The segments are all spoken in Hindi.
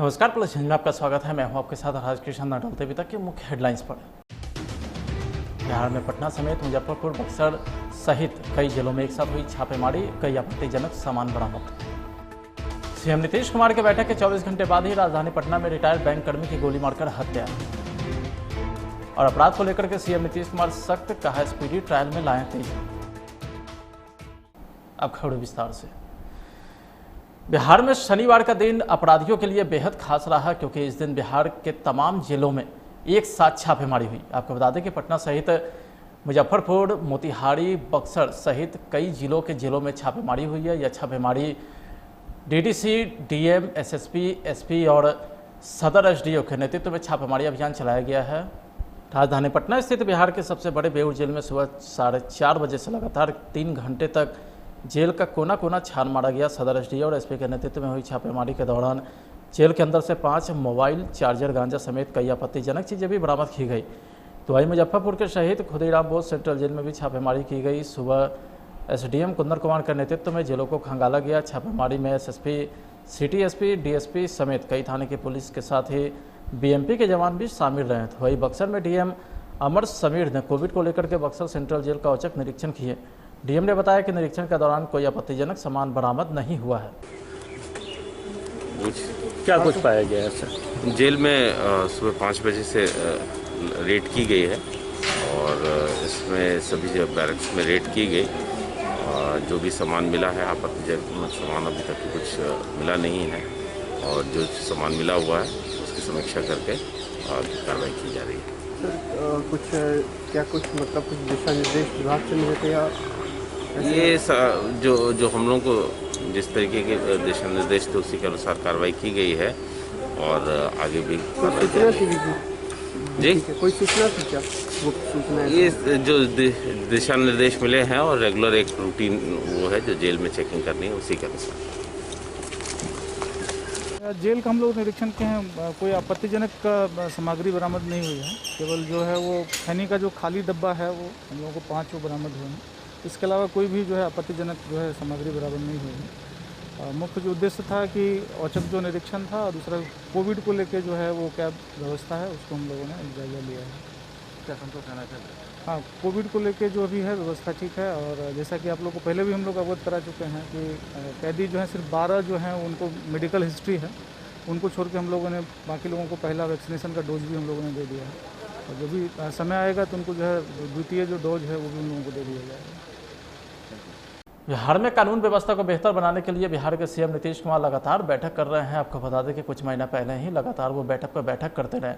नमस्कार, प्लस हिंद में आपका स्वागत है। मैं हूं आपके साथ राजकृष्ण डालते अभी तक के मुख्य हेडलाइंस पर। बिहार में पटना समेत मुजफ्फरपुर, बक्सर सहित कई जिलों में एक साथ हुई छापेमारी, कई आपत्तिजनक सामान बरामद। सीएम नीतीश कुमार के बैठक के 24 घंटे बाद ही राजधानी पटना में रिटायर्ड बैंक कर्मी की गोली मारकर हत्या। और अपराध को लेकर के सीएम नीतीश कुमार सख्त, कहा स्पीडी ट्रायल में लाएं तेजी। अब खबरें विस्तार से। बिहार में शनिवार का दिन अपराधियों के लिए बेहद खास रहा, क्योंकि इस दिन बिहार के तमाम जिलों में एक साथ छापेमारी हुई। आपको बता दें कि पटना सहित मुजफ्फरपुर, मोतिहारी, बक्सर सहित कई जिलों में छापेमारी हुई है। यह छापेमारी डीडीसी, डीएम, एसएसपी, एसपी और सदर एसडीओ के नेतृत्व में छापेमारी अभियान चलाया गया है। राजधानी पटना स्थित बिहार के सबसे बड़े बेऊर जेल में सुबह 4:30 बजे से लगातार 3 घंटे तक जेल का कोना कोना छान मारा गया। सदर एसडीओ और एसपी के नेतृत्व में हुई छापेमारी के दौरान जेल के अंदर से 5 मोबाइल, चार्जर, गांजा समेत कई आपत्तिजनक चीज़ें भी बरामद की गई। तो वहीं मुजफ्फरपुर के शहीद खुदीराम बोस सेंट्रल जेल में भी छापेमारी की गई। सुबह एसडीएम कुंदन कुमार के नेतृत्व में जेलों को खंगाला गया। छापेमारी में एसएसपी, सिटी एसपी, डीएसपी समेत कई थाने की पुलिस के साथ ही बीएमपी के जवान भी शामिल रहे। तो वहीं बक्सर में डीएम अमर समीर ने कोविड को लेकर के बक्सर सेंट्रल जेल का औचक निरीक्षण किए। डीएम ने बताया कि निरीक्षण के दौरान कोई आपत्तिजनक सामान बरामद नहीं हुआ है। क्या कुछ पाया गया है सर? जेल में सुबह 5 बजे से रेड की गई है और इसमें सभी जब बैरक्स में रेड की गई, जो भी सामान मिला है आपत्तिजनक सामान अभी तक कुछ मिला नहीं है, और जो सामान मिला हुआ है उसकी समीक्षा करके कार्रवाई की जा रही है। सर कुछ मतलब कुछ दिशा निर्देश विभाग से मिले थे या ये जो हम लोगों को जिस तरीके के दिशा निर्देश थे उसी के अनुसार कार्रवाई की गई है और आगे भी जी कोई सूचना थी क्या? वो सूचना ये जो दिशा निर्देश मिले हैं और रेगुलर एक रूटीन वो है जो जेल में चेकिंग करनी है, उसी के अनुसार जेल का हम लोग निरीक्षण किए हैं। कोई आपत्तिजनक सामग्री बरामद नहीं हुई है। केवल जो है वो खैनी का जो खाली डब्बा है वो हम लोगों को 5 वो बरामद हुए हैं। इसके अलावा कोई भी जो है आपत्तिजनक जो है सामग्री बरामद नहीं हुई है। मुख्य जो उद्देश्य था कि औचक जो निरीक्षण था, और दूसरा कोविड को लेके जो है वो क्या व्यवस्था है उसको हम लोगों ने जायजा लिया है। क्या संतोष रहना चाहिए? हाँ, कोविड को लेके जो भी है व्यवस्था ठीक है। और जैसा कि आप लोग को पहले भी हम लोग अवगत करा चुके हैं कि कैदी जो है सिर्फ 12 जो हैं उनको मेडिकल हिस्ट्री है, उनको छोड़ के हम लोगों ने बाकी लोगों को पहला वैक्सीनेशन का डोज भी हम लोगों ने दे दिया है। और जो भी समय आएगा तो उनको जो है द्वितीय जो डोज है वो भी उन लोगों को दे दिया जाएगा। बिहार में कानून व्यवस्था को बेहतर बनाने के लिए बिहार के सीएम नीतीश कुमार लगातार बैठक कर रहे हैं। आपको बता दें कि कुछ महीना पहले ही लगातार वो बैठक पर बैठक करते रहे।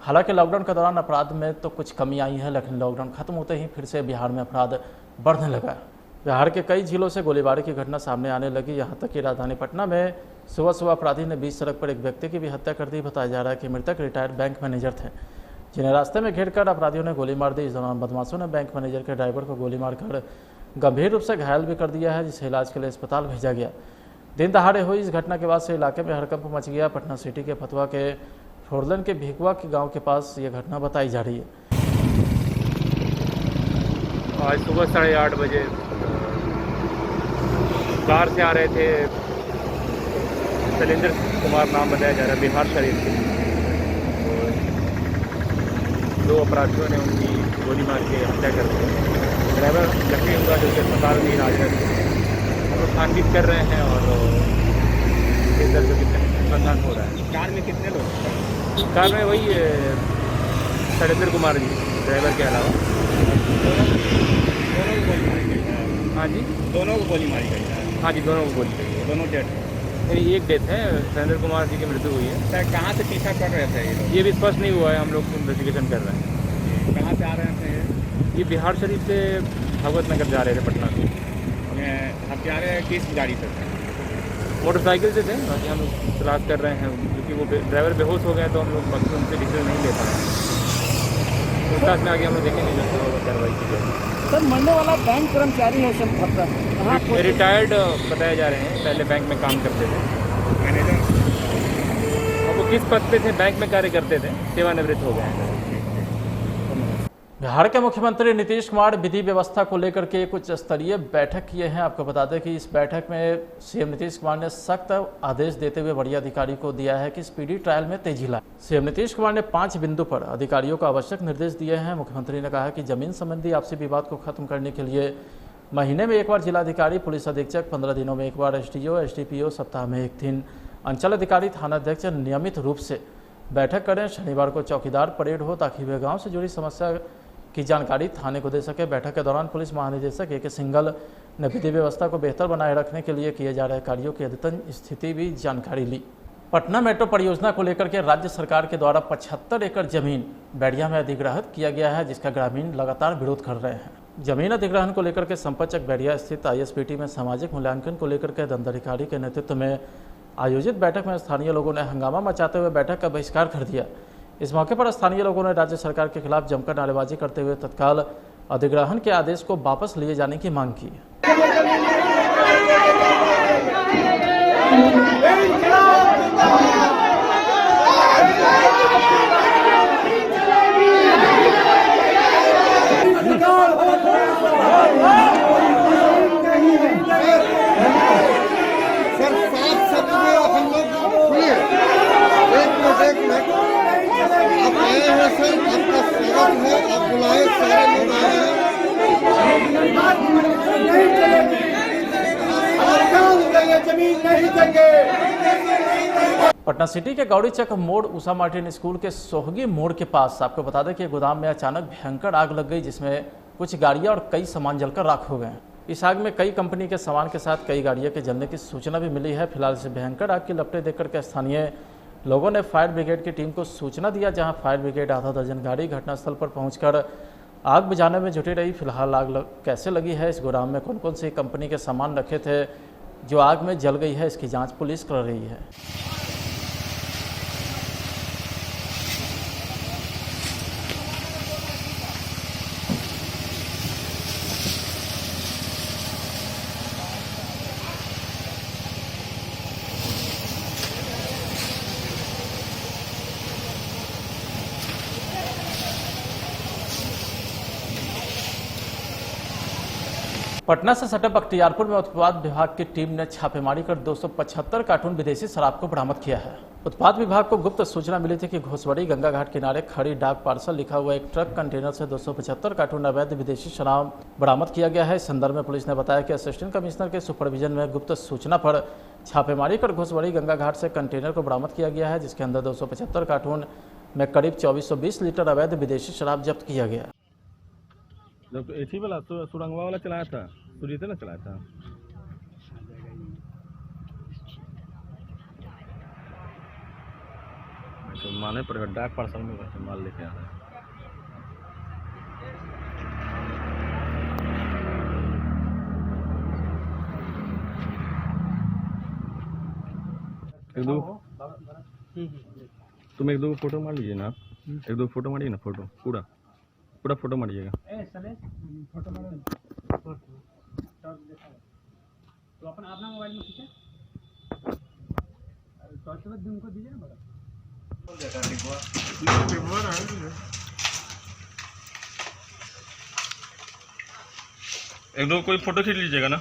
हालांकि लॉकडाउन के दौरान अपराध में तो कुछ कमी आई है, लेकिन लॉकडाउन खत्म होते ही फिर से बिहार में अपराध बढ़ने लगा। बिहार के कई जिलों से गोलीबारी की घटना सामने आने लगी। यहाँ तक कि राजधानी पटना में सुबह अपराधी ने बीच सड़क पर एक व्यक्ति की भी हत्या कर दी। बताया जा रहा है कि मृतक रिटायर्ड बैंक मैनेजर थे, जिन्हें रास्ते में घेरकर अपराधियों ने गोली मार दी। इस दौरान बदमाशों ने बैंक मैनेजर के ड्राइवर को गोली मारकर गंभीर रूप से घायल भी कर दिया है, जिसे इलाज के लिए अस्पताल भेजा गया। दिन दहाड़े हुई इस घटना के बाद से इलाके में हड़कंप मच गया। पटना सिटी के फतुहा के फोरलन के भिकुआ के गांव के पास ये घटना बताई जा रही है। आज सुबह 8:30 बजे कार से आ रहे थे, शैलेंद्र कुमार नाम बताया जा रहा है, बिहार शरीफ से। 2 अपराधियों ने उनकी गोली मार के हत्या कर दी। ड्राइवर जख्मी हुआ, जो कि अस्पताल में इलाजरत है। हम लोग छानबीन कर रहे हैं और इधर जो अनुसंधान हो रहा है। कार में कितने लोग? कार में वही शैलेंद्र कुमार जी, ड्राइवर के अलावा। हाँ जी, दोनों को गोली मारी गई है? हाँ जी, दोनों को गोली गई है। दोनों डेथ? एक डेथ है, शैलेंद्र कुमार जी की मृत्यु हुई है। सर कहाँ से पीछा कर रहे थे ये भी स्पष्ट नहीं हुआ है, हम लोग इन्वेस्टिगेशन कर रहे हैं। कहाँ से आ रहे थे ये बिहार शरीफ से भगवत नगर जा रहे थे पटना से। हत्यारे किस गाड़ी से थे? मोटरसाइकिल से थे। बाकी हम लोग तलाश कर रहे हैं, क्योंकि वो ड्राइवर बेहोश हो गए तो हम लोग बाकी उनसे डिसीजन नहीं ले पाए। पूछताछ में आगे हम लोग देखेंगे जो कार्रवाई की जाए। सर मरने वाला बैंक कर्मचारी है सब खतरा? रिटायर्ड बताए जा रहे हैं, पहले बैंक में काम करते थे मैनेजर। और वो किस पद पे थे? बैंक में कार्य करते थे, सेवानिवृत्त हो गए हैं। बिहार के मुख्यमंत्री नीतीश कुमार विधि व्यवस्था को लेकर के एक उच्च स्तरीय बैठक किए हैं। आपको बता दें कि इस बैठक में सीएम नीतीश कुमार ने सख्त आदेश देते हुए वरीय अधिकारी को दिया है कि स्पीडी ट्रायल में तेजी लाए। सीएम नीतीश कुमार ने 5 बिंदु पर अधिकारियों को आवश्यक निर्देश दिए हैं। मुख्यमंत्री ने कहा कि जमीन संबंधी आपसी विवाद को खत्म करने के लिए महीने में एक बार जिलाधिकारी, पुलिस अधीक्षक, 15 दिनों में एक बार एसडीओ, एसडीपीओ, सप्ताह में 1 दिन अंचल अधिकारी, थाना अध्यक्ष नियमित रूप से बैठक करें। शनिवार को चौकीदार परेड हो ताकि वे गाँव से जुड़ी समस्या की जानकारी थाने को दे सके। बैठक के दौरान पुलिस महानिदेशक AK सिंघल ने विधि व्यवस्था को बेहतर बनाए रखने के लिए किए जा रहे कार्यों की अद्यतन स्थिति भी जानकारी ली। पटना मेट्रो परियोजना को लेकर के राज्य सरकार के द्वारा 75 एकड़ जमीन बैरिया में अधिग्रहित किया गया है, जिसका ग्रामीण लगातार विरोध कर रहे हैं। जमीन अधिग्रहण को लेकर के संपतचक बैरिया स्थित ISBT में सामाजिक मूल्यांकन को लेकर के दंडाधिकारी के नेतृत्व में आयोजित बैठक में स्थानीय लोगों ने हंगामा मचाते हुए बैठक का बहिष्कार कर दिया। इस मौके पर स्थानीय लोगों ने राज्य सरकार के खिलाफ जमकर नारेबाजी करते हुए तत्काल अधिग्रहण के आदेश को वापस लिए जाने की मांग की। पटना सिटी के गौरीचक मोड़ उषा मार्टिन स्कूल के सोहगी मोड़ के पास आपको बता दें कि गोदाम में अचानक भयंकर आग लग गई, जिसमें कुछ गाड़ियां और कई सामान जलकर राख हो गए। इस आग में कई कंपनी के सामान के साथ कई गाड़ियों के जलने की सूचना भी मिली है। फिलहाल इस भयंकर आग की लपटें देखकर के स्थानीय लोगों ने फायर ब्रिगेड की टीम को सूचना दिया, जहां फायर ब्रिगेड आधा दर्जन गाड़ी घटनास्थल पर पहुंचकर आग बुझाने में जुटी रही। फिलहाल आग कैसे लगी है, इस गोदाम में कौन कौन सी कंपनी के सामान रखे थे जो आग में जल गई है, इसकी जांच पुलिस कर रही है। पटना से सटे बख्तियारपुर में उत्पाद विभाग की टीम ने छापेमारी कर 275 कार्टून विदेशी शराब को बरामद किया है। उत्पाद विभाग को गुप्त सूचना मिली थी कि घोसवड़ी गंगा घाट किनारे खड़ी डाक पार्सल लिखा हुआ एक ट्रक कंटेनर से 275 कार्टून अवैध विदेशी शराब बरामद किया गया है। इस संदर्भ में पुलिस ने बताया कि असिस्टेंट कमिश्नर के सुपरविजन में गुप्त सूचना पर छापेमारी कर घोसवड़ी गंगा घाट से कंटेनर को बरामद किया गया है, जिसके अंदर 275 कार्टून में करीब 2420 लीटर अवैध विदेशी शराब जब्त किया गया। जब एथी वाला सुरंगवा वाला चलाया था, सुजीते ने चलाया था। तो माने पर डाक पार्सल में माल लेके आ रहा है। एक दो तुम एक दो फोटो मार लीजिए ना, एक दो फोटो मारिए ना, फोटो पूरा फोटो मारिएगा। तो अपना मोबाइल में खींचे उनको दीजिए ना बड़ा। एक दो कोई फोटो खींच लीजिएगा ना।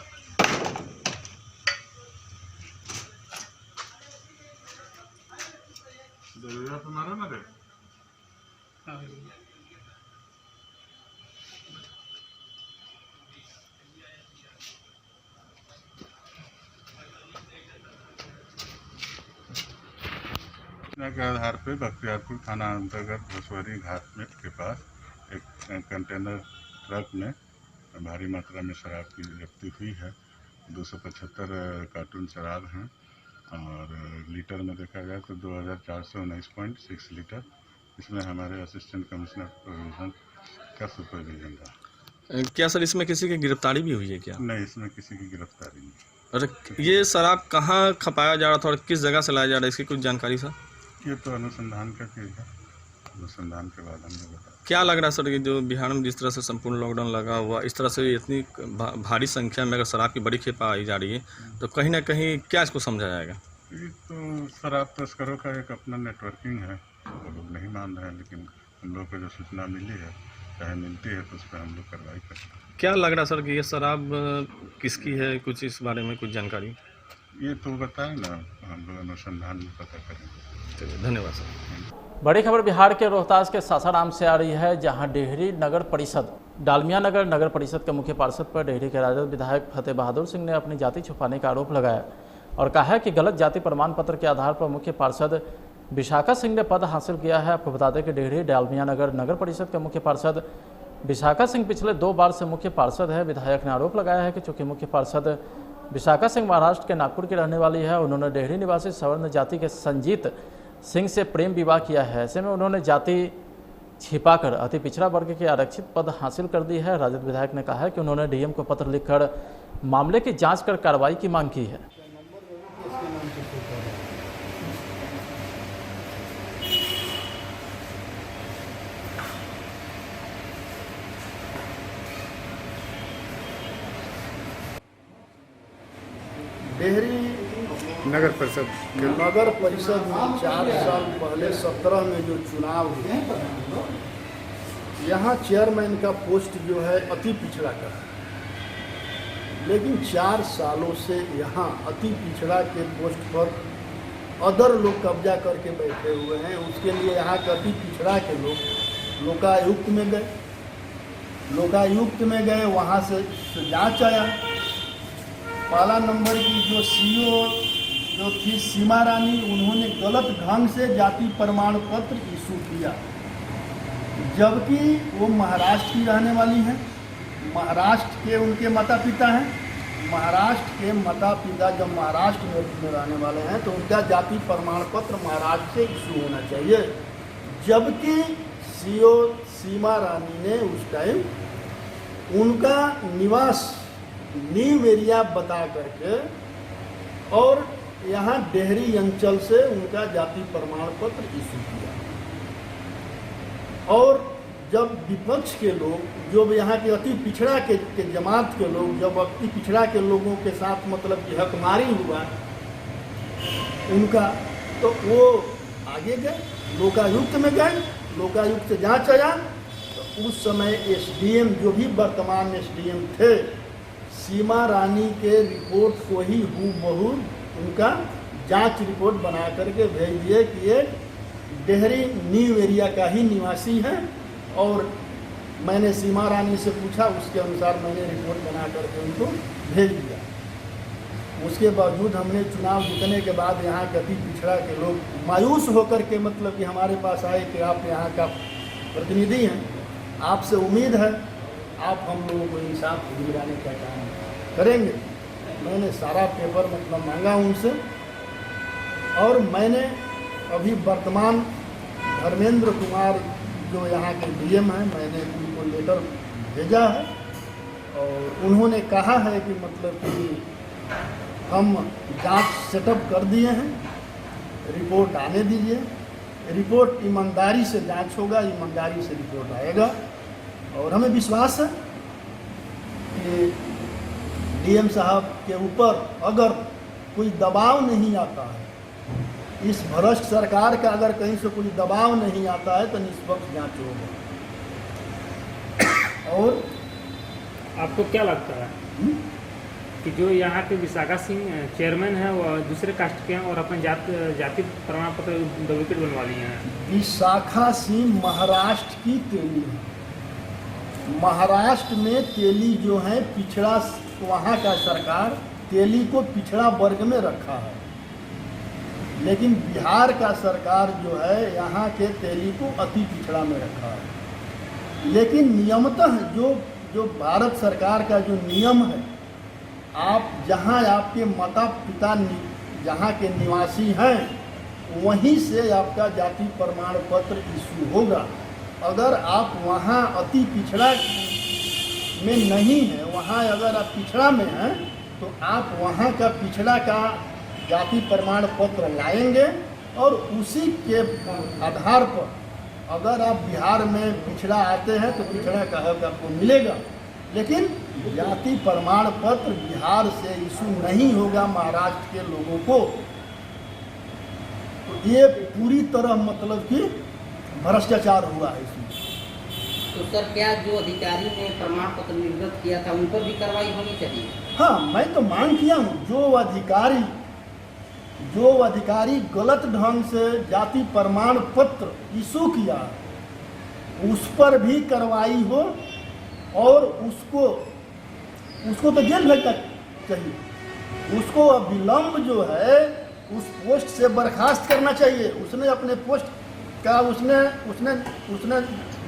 के आधार पर बख्तियारपुर थाना अंतर्गत घोसवरी घाट में के पास एक कंटेनर ट्रक में भारी मात्रा में शराब की जब्ती हुई है। 275 कार्टून शराब हैं और लीटर में देखा जाए तो 2419.6 लीटर। इसमें हमारे असिस्टेंट कमिश्नर प्रोविजन का सुपरविजन रहा। क्या सर इसमें किसी की गिरफ्तारी भी हुई है क्या? नहीं, इसमें किसी की गिरफ्तारी नहीं। अरे ये शराब कहाँ खपाया जा रहा था और किस जगह से लाया जा रहा है, इसकी कुछ जानकारी सर? ये तो अनुसंधान का चीज़ है, अनुसंधान के बाद हमने बताया। क्या लग रहा है सर कि जो बिहार में जिस तरह से संपूर्ण लॉकडाउन लगा हुआ, इस तरह से इतनी भारी संख्या में अगर शराब की बड़ी खेप आई जा रही है तो कहीं ना कहीं क्या इसको समझा जाएगा? ये तो शराब तस्करों का एक अपना नेटवर्किंग है, वो लोग नहीं मान रहे हैं, लेकिन हम लोग को जो सूचना मिली है चाहे मिलती है तो उस पर हम लोग कार्रवाई करते हैं। क्या लग रहा सर कि ये शराब किसकी है, कुछ इस बारे में कुछ जानकारी? ये तो बताए ना, हम लोग अनुसंधान में पता करेंगे। चलिए, धन्यवाद सर। बड़ी खबर बिहार के रोहतास के सासाराम से आ रही है, जहां डेहरी नगर परिषद डालमिया नगर नगर परिषद के मुख्य पार्षद पर डेहरी के राजद विधायक फतेह बहादुर सिंह ने अपनी जाति छुपाने का आरोप लगाया और कहा है कि गलत जाति प्रमाण पत्र के आधार पर मुख्य पार्षद विशाखा सिंह ने पद हासिल किया है। आपको बता दें कि डेहरी डालमिया नगर नगर परिषद के मुख्य पार्षद विशाखा सिंह पिछले 2 बार से मुख्य पार्षद है। विधायक ने आरोप लगाया है कि चूंकि मुख्य पार्षद विशाखा सिंह महाराष्ट्र के नागपुर की रहने वाली है, उन्होंने डेहरी निवासी सवर्ण जाति के संजीत सिंह से प्रेम विवाह किया है। ऐसे में उन्होंने जाति छिपाकर अति पिछड़ा वर्ग के आरक्षित पद हासिल कर दी है। राजद विधायक ने कहा है कि उन्होंने डीएम को पत्र लिखकर मामले की जांच कर कार्रवाई की मांग की है। डेहरी नगर परिषद नगर परिषद में 4 साल पहले 17 में जो चुनाव हुए, यहाँ चेयरमैन का पोस्ट जो है अति पिछड़ा का है, लेकिन 4 सालों से यहाँ अति पिछड़ा के पोस्ट पर अदर लोग कब्जा करके बैठे हुए हैं। उसके लिए यहाँ के अति पिछड़ा के लोग लोकायुक्त में गए, वहाँ से जांच आया। पहला नंबर की जो सीईओ जो थी सीमा रानी, उन्होंने गलत ढंग से जाति प्रमाण पत्र इशू किया, जबकि वो महाराष्ट्र की रहने वाली हैं, महाराष्ट्र के उनके माता पिता हैं। महाराष्ट्र के माता पिता जब महाराष्ट्र में रहने वाले हैं तो उनका जाति प्रमाण पत्र महाराष्ट्र से इशू होना चाहिए, जबकि सीईओ सीमा रानी ने उस टाइम उनका निवास न्यू एरिया बता करके और यहाँ डेहरी अंचल से उनका जाति प्रमाण पत्र इशू किया। और जब विपक्ष के लोग, जो यहाँ के अति पिछड़ा के जमात के लोग, जब अति पिछड़ा के लोगों के साथ मतलब कि हकमारी हुआ उनका, तो वो आगे गए, लोकायुक्त में गए, लोकायुक्त से जांच आया। तो उस समय एसडीएम, जो भी वर्तमान एसडीएम थे, सीमा रानी के रिपोर्ट को ही हूबहू उनका जांच रिपोर्ट बना करके भेज दिए कि ये डेहरी न्यू एरिया का ही निवासी है। और मैंने सीमा रानी से पूछा, उसके अनुसार मैंने रिपोर्ट बना करके उनको भेज दिया। उसके बावजूद हमने चुनाव जीतने के बाद यहाँ के अति पिछड़ा के लोग मायूस होकर के मतलब कि हमारे पास आए कि आप यहाँ का प्रतिनिधि हैं, आपसे उम्मीद है आप हम लोगों को इंसाफ दिलाने का काम करेंगे। मैंने सारा पेपर मतलब मांगा उनसे, और मैंने अभी वर्तमान धर्मेंद्र कुमार जो यहाँ के डीएम हैं, मैंने उनको लेटर भेजा है और उन्होंने कहा है कि मतलब कि हम जांच सेटअप कर दिए हैं, रिपोर्ट आने दीजिए, रिपोर्ट ईमानदारी से जांच होगा, ईमानदारी से रिपोर्ट आएगा। और हमें विश्वास है कि डीएम साहब के ऊपर अगर कोई दबाव नहीं आता है, इस भ्रष्ट सरकार का अगर कहीं से कोई दबाव नहीं आता है, तो निष्पक्ष जांच होगा। और आपको क्या लगता है कि जो यहाँ के विशाखा सिंह चेयरमैन हैं वो दूसरे कास्ट के हैं और अपन जाति प्रमाण पत्र डुप्लीकेट बनवा लिए हैं? विशाखा सिंह महाराष्ट्र की तेली है। महाराष्ट्र में तेली जो है पिछड़ा, वहाँ का सरकार तेली को पिछड़ा वर्ग में रखा है, लेकिन बिहार का सरकार जो है यहाँ के तेली को अति पिछड़ा में रखा है। लेकिन नियमतः जो भारत सरकार का जो नियम है, आप जहाँ आपके माता पिता जहाँ के निवासी हैं वहीं से आपका जाति प्रमाण पत्र इशू होगा। अगर आप वहाँ अति पिछड़ा में नहीं हैं, वहाँ अगर आप पिछड़ा में हैं, तो आप वहाँ का पिछड़ा का जाति प्रमाण पत्र लाएंगे और उसी के आधार पर अगर आप बिहार में पिछड़ा आते हैं तो पिछड़ा का हक आपको मिलेगा। लेकिन जाति प्रमाण पत्र बिहार से इशू नहीं होगा महाराष्ट्र के लोगों को। तो ये पूरी तरह मतलब कि भ्रष्टाचार हुआ है इसमें। तो सर क्या जो अधिकारी ने प्रमाण पत्र निर्गत किया था उन पर भी कार्रवाई होनी चाहिए? हाँ, मैं तो मांग किया हूँ, जो अधिकारी गलत ढंग से जाति प्रमाण पत्र इशू किया उस पर भी कार्रवाई हो और उसको तो जेल भेजना चाहिए। उसको विलम्ब जो है उस पोस्ट से बर्खास्त करना चाहिए। उसने अपने पोस्ट का उसने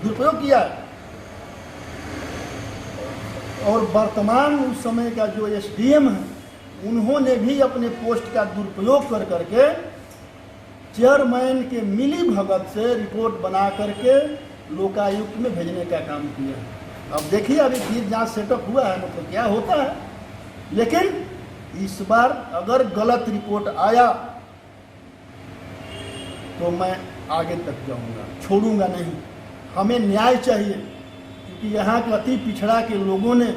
दुरुपयोग किया और वर्तमान उस समय का जो एसडीएम है उन्होंने भी अपने पोस्ट का दुरुपयोग कर करके चेयरमैन के मिली भगत से रिपोर्ट बना करके लोकायुक्त में भेजने का काम किया। अब देखिए अभी फिर जांच सेटअप हुआ है, मतलब क्या होता है। लेकिन इस बार अगर गलत रिपोर्ट आया तो मैं आगे तक जाऊंगा, छोड़ूंगा नहीं। हमें न्याय चाहिए क्योंकि यहाँ के अति पिछड़ा के लोगों ने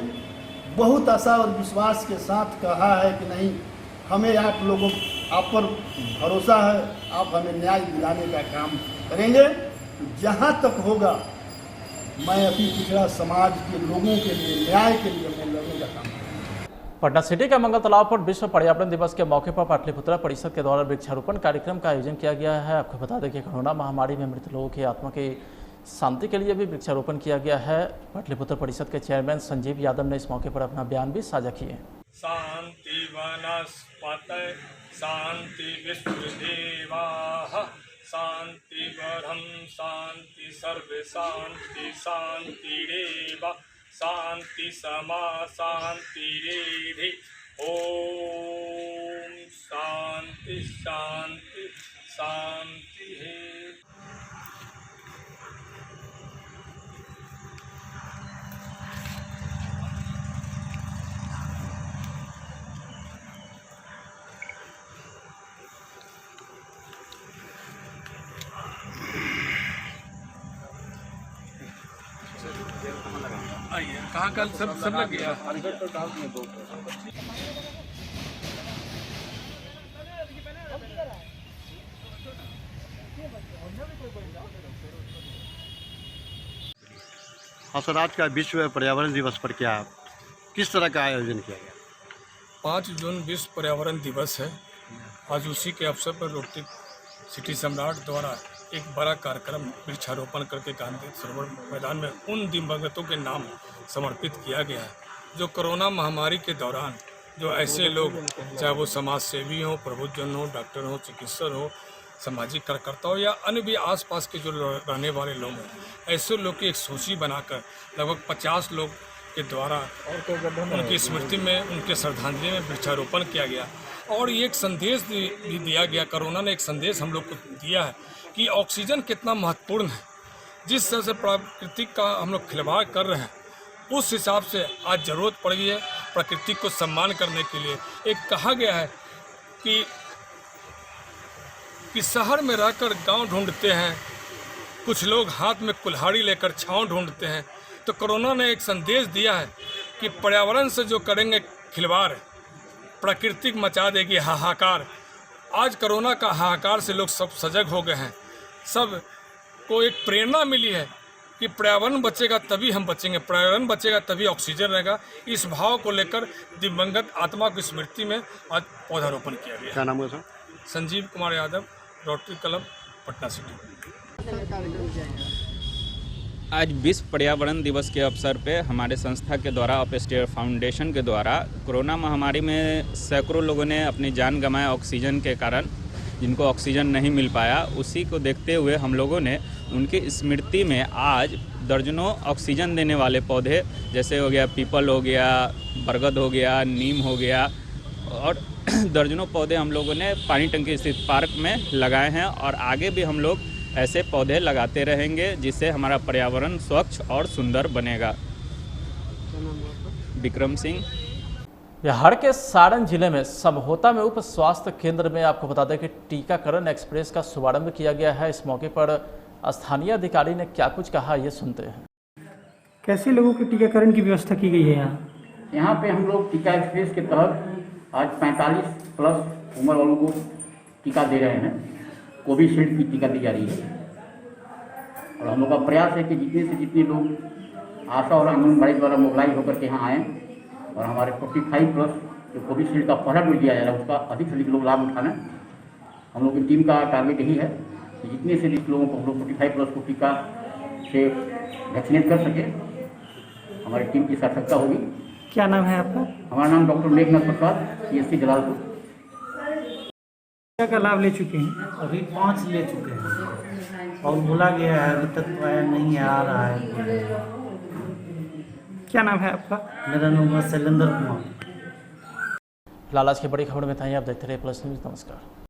बहुत आशा और विश्वास के साथ कहा है कि नहीं, हमें आप पर भरोसा है, आप हमें न्याय दिलाने का काम करेंगे। जहाँ तक होगा मैं अति पिछड़ा समाज के लोगों के लिए न्याय के लिए मैं लड़ने का काम करूँगा। पटना सिटी के मंगल तालाब पर विश्व पर्यावरण दिवस के मौके पर पाटलिपुत्रा परिषद के द्वारा वृक्षारोपण कार्यक्रम का आयोजन किया गया है। आपको बता दें कि कोरोना महामारी में मृत लोगों की आत्मा की शांति के लिए भी वृक्षारोपण किया गया है। पाटलिपुत्र परिषद के चेयरमैन संजीव यादव ने इस मौके पर अपना बयान भी साझा किए। शांति वनस्पतये शांति विश्वदेवाः शांति वरम शांति सर्वे शांति शांतिरेव शांति समा शांतिरेधि ओम शांति शांति शांति है। आइए कहाँ कल सब लग गया। हाँ सर, आज का विश्व पर्यावरण दिवस पर किस तरह का आयोजन किया गया? 5 जून विश्व पर्यावरण दिवस है। आज उसी के अवसर पर रोटरी सिटी सम्राट द्वारा एक बड़ा कार्यक्रम वृक्षारोपण करके गांधी सरोवर मैदान में उन दिवंगतों के नाम समर्पित किया गया है जो कोरोना महामारी के दौरान जो ऐसे लोग, चाहे वो समाज सेवी हो, प्रबुद्धजन हो, डॉक्टर हो, चिकित्सक हो, सामाजिक कार्यकर्ता हो या अन्य भी आसपास के जो रहने वाले लोग हैं, ऐसे लोग की एक सूची बनाकर लगभग 50 लोग के द्वारा उनकी स्मृति में, उनके श्रद्धांजलि में वृक्षारोपण किया गया। और ये एक संदेश भी दिया गया, कोरोना ने एक संदेश हम लोग को दिया है कि ऑक्सीजन कितना महत्वपूर्ण है। जिस तरह से प्रकृति का हम लोग खिलवाड़ कर रहे हैं, उस हिसाब से आज ज़रूरत पड़ गई है प्रकृति को सम्मान करने के लिए। एक कहा गया है कि शहर में रहकर गांव ढूंढते हैं, कुछ लोग हाथ में कुल्हाड़ी लेकर छांव ढूंढते हैं। तो कोरोना ने एक संदेश दिया है कि पर्यावरण से जो करेंगे खिलवाड़, प्रकृति मचा देगी हाहाकार। आज कोरोना का हाहाकार से लोग सब सजग हो गए हैं, सब को एक प्रेरणा मिली है कि पर्यावरण बचेगा तभी हम बचेंगे, पर्यावरण बचेगा तभी ऑक्सीजन रहेगा। इस भाव को लेकर दिवंगत आत्मा की स्मृति में आज पौधारोपण किया गया। क्या नाम है sir? Sanjeev Kumar Yadav, rotary club, Patna city. आज विश्व पर्यावरण दिवस के अवसर पे हमारे संस्था के द्वारा अपस्टेयर फाउंडेशन के द्वारा कोरोना महामारी में सैकड़ों लोगों ने अपनी जान गंवाया ऑक्सीजन के कारण, जिनको ऑक्सीजन नहीं मिल पाया। उसी को देखते हुए हम लोगों ने उनकी स्मृति में आज दर्जनों ऑक्सीजन देने वाले पौधे, जैसे हो गया पीपल हो गया, बरगद हो गया, नीम हो गया, और दर्जनों पौधे हम लोगों ने पानी टंकी स्थित पार्क में लगाए हैं। और आगे भी हम लोग ऐसे पौधे लगाते रहेंगे जिससे हमारा पर्यावरण स्वच्छ और सुंदर बनेगा। विक्रम सिंह। बिहार के सारण जिले में समहोता में उप स्वास्थ्य केंद्र में आपको बता दें कि टीकाकरण एक्सप्रेस का शुभारंभ किया गया है। इस मौके पर स्थानीय अधिकारी ने क्या कुछ कहा, ये सुनते हैं। कैसे लोगों के टीकाकरण की व्यवस्था की गई है यहाँ पे हम लोग टीका एक्सप्रेस के तहत आज 45 प्लस उम्र वालों को टीका दे रहे हैं। कोविशील्ड की टीका दी जा रही है। और हम लोग का प्रयास है कि जितने से जितने लोग आशा और आंगनबाड़ी द्वारा मोबिलाइज होकर के यहाँ आएँ और हमारे 45+ जो कोविशील्ड का पहला डोज दिया जा रहा है उसका अधिक से अधिक लोग लाभ उठाना। हम लोग की टीम का टारगेट यही है कि जितने से जितने लोगों को हम लोग 45+ को टीका से वैक्सीनेट कर सके, हमारी टीम की सार्थकता होगी। क्या नाम है आपका? हमारा नाम डॉक्टर मेघनाथ प्रसाद, CSC जलालपुर। क्या का लाभ ले चुके हैं? अभी 5 ले चुके हैं और बोला गया है अभी तक आया नहीं है, आ रहा है। क्या नाम है आपका? मेरा नाम है शैलेंद्र कुमार। फिलहाल आज की बड़ी खबर में था। आप देखते रहे प्लस न्यूज़। नमस्कार।